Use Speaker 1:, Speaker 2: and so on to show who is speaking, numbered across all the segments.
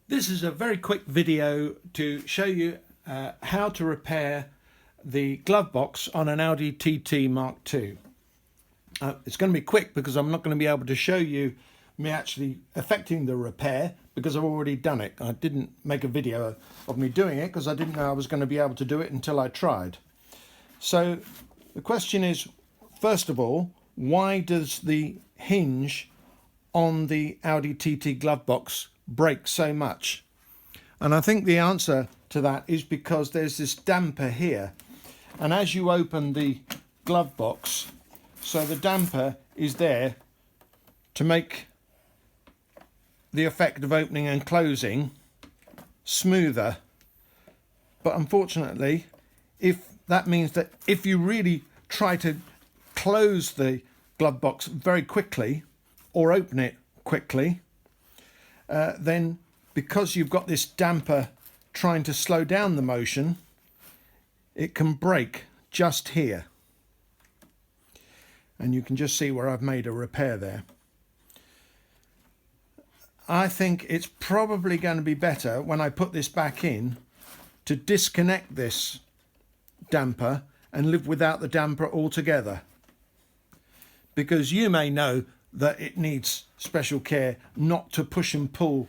Speaker 1: This is a very quick video to show you how to repair the glove box on an Audi TT Mark II. It's going to be quick because I'm not going to be able to show you me actually effecting the repair because I've already done it. I didn't make a video of me doing it because I didn't know I was going to be able to do it until I tried. So the question is, first of all, why does the hinge on the Audi TT glove box break so much? And I think the answer to that is because there's this damper here, and as you open the glove box, so the damper is there to make the effect of opening and closing smoother. But unfortunately, if that means that if you really try to close the glove box very quickly or open it quickly, then because you've got this damper trying to slow down the motion, it can break just here. And you can just see where I've made a repair there. I think it's probably going to be better when I put this back in to disconnect this damper and live without the damper altogether, because you may know that it needs special care not to push and pull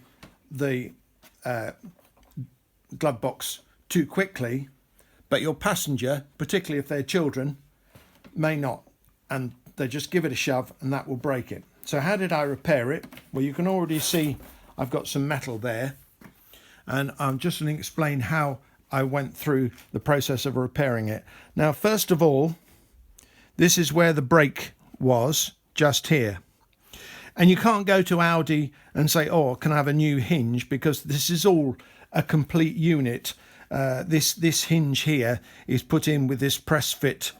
Speaker 1: the glove box too quickly, but your passenger, particularly if they're children, may not, and they just give it a shove and that will break it. So how did I repair it? Well, you can already see I've got some metal there, and I'm just going to explain how I went through the process of repairing it. Now, first of all, this is where the brake was, just here. And you can't go to Audi and say, oh, can I have a new hinge, because this is all a complete unit. This hinge here is put in with this press fit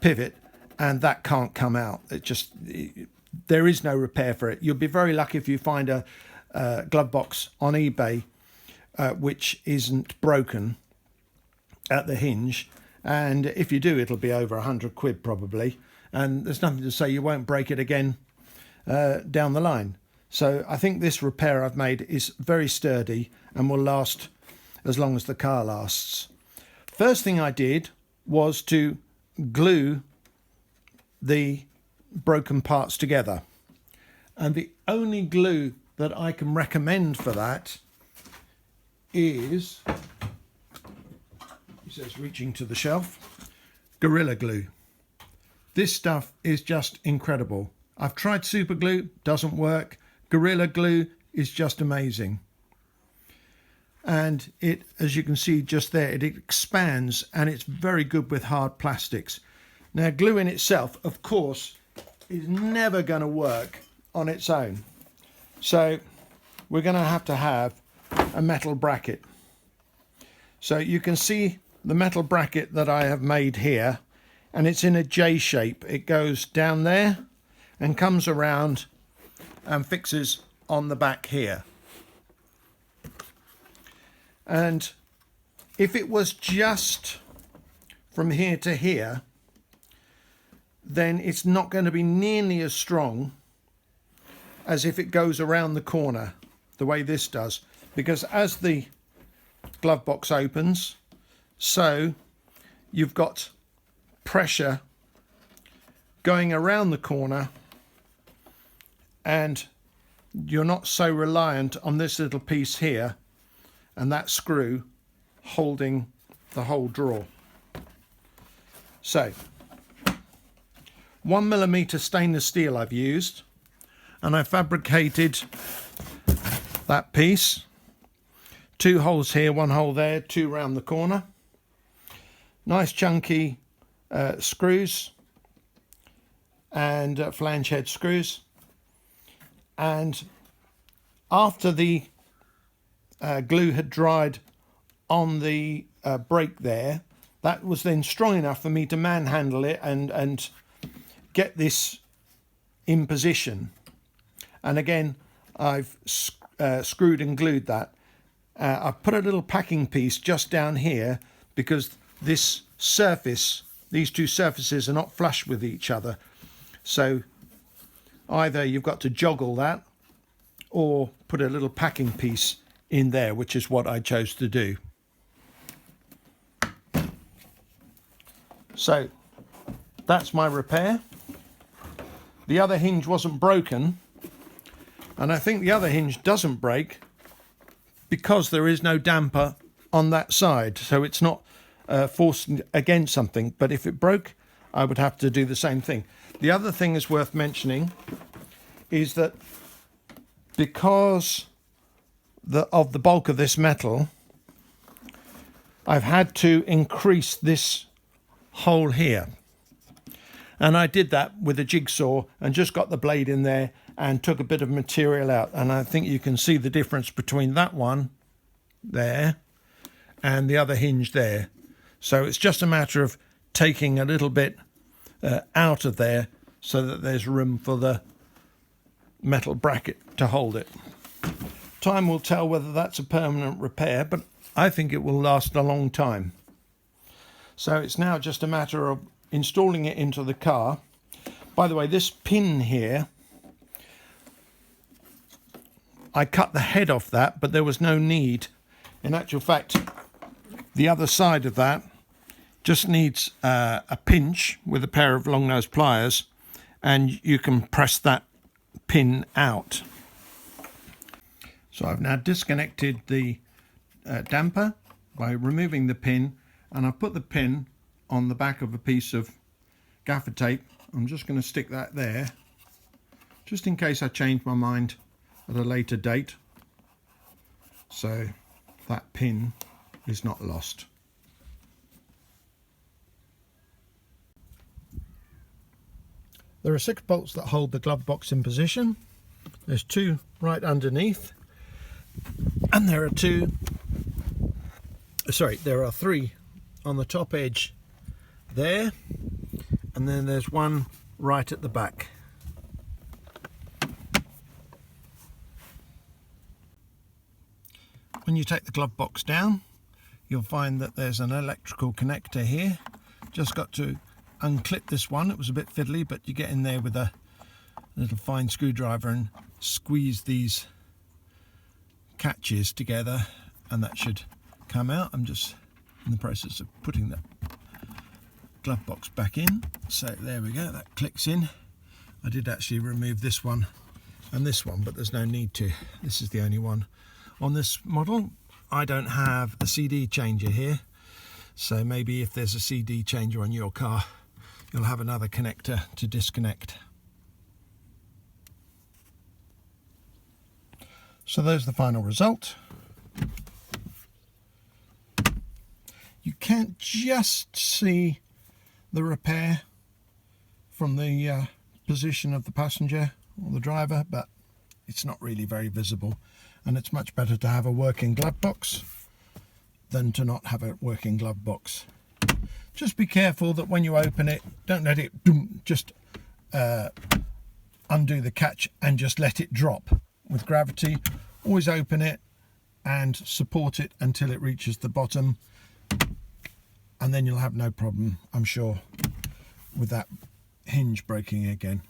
Speaker 1: pivot, and that can't come out. There is no repair for it. You'll be very lucky if you find a glove box on eBay which isn't broken at the hinge, and if you do, it'll be over £100 probably, and there's nothing to say you won't break it again down the line. So I think this repair I've made is very sturdy and will last as long as the car lasts. First thing I did was to glue the broken parts together, and the only glue that I can recommend for that is, it says reaching to the shelf, Gorilla Glue. This stuff is just incredible. I've tried super glue, doesn't work. Gorilla Glue is just amazing. And it, as you can see just there, it expands and it's very good with hard plastics. Now, glue in itself, of course, is never going to work on its own. So we're going to have a metal bracket. So you can see the metal bracket that I have made here, and it's in a J shape. It goes down there and comes around and fixes on the back here. And if it was just from here to here, then it's not going to be nearly as strong as if it goes around the corner the way this does, because as the glove box opens, so you've got pressure going around the corner, and you're not so reliant on this little piece here and that screw holding the whole drawer. So 1mm stainless steel I've used, and I fabricated that piece. 2 holes here, 1 hole there, 2 round the corner. Nice chunky screws and flange head screws. And after the glue had dried on the brake there, that was then strong enough for me to manhandle it and get this in position. And again, I've screwed and glued that. I've put a little packing piece just down here because this surface, these two surfaces are not flush with each other. So either you've got to joggle that or put a little packing piece in there, which is what I chose to do. So that's my repair. The other hinge wasn't broken, and I think the other hinge doesn't break because there is no damper on that side, so it's not forced against something. But if it broke, I would have to do the same thing. The other thing is worth mentioning is that because of the bulk of this metal, I've had to increase this hole here. And I did that with a jigsaw and just got the blade in there and took a bit of material out. And I think you can see the difference between that one there and the other hinge there. So it's just a matter of taking a little bit out of there so that there's room for the metal bracket to hold it. Time will tell whether that's a permanent repair, but I think it will last a long time. So it's now just a matter of installing it into the car. By the way, this pin here, I cut the head off that, but there was no need. In actual fact, the other side of that just needs a pinch with a pair of long nose pliers, and you can press that pin out. So I've now disconnected the damper by removing the pin, and I put the pin on the back of a piece of gaffer tape. I'm just going to stick that there, just in case I change my mind at a later date, so that pin is not lost. There are 6 bolts that hold the glove box in position. There's 2 right underneath, and there are 3 on the top edge there, and then there's 1 right at the back. When you take the glove box down, you'll find that there's an electrical connector here. Just got to unclip this one. It was a bit fiddly, but you get in there with a little fine screwdriver and squeeze these catches together, and that should come out. I'm just in the process of putting the glove box back in. So there we go, that clicks in. I did actually remove this one and this one, but there's no need to. This is the only one on this model. I don't have a CD changer here, so maybe if there's a CD changer on your car, you'll have another connector to disconnect. So there's the final result. You can't just see the repair from the position of the passenger or the driver, but it's not really very visible, and it's much better to have a working glove box than to not have a working glove box. Just be careful that when you open it, don't let it just undo the catch and just let it drop. With gravity, always open it and support it until it reaches the bottom, and then you'll have no problem, I'm sure, with that hinge breaking again.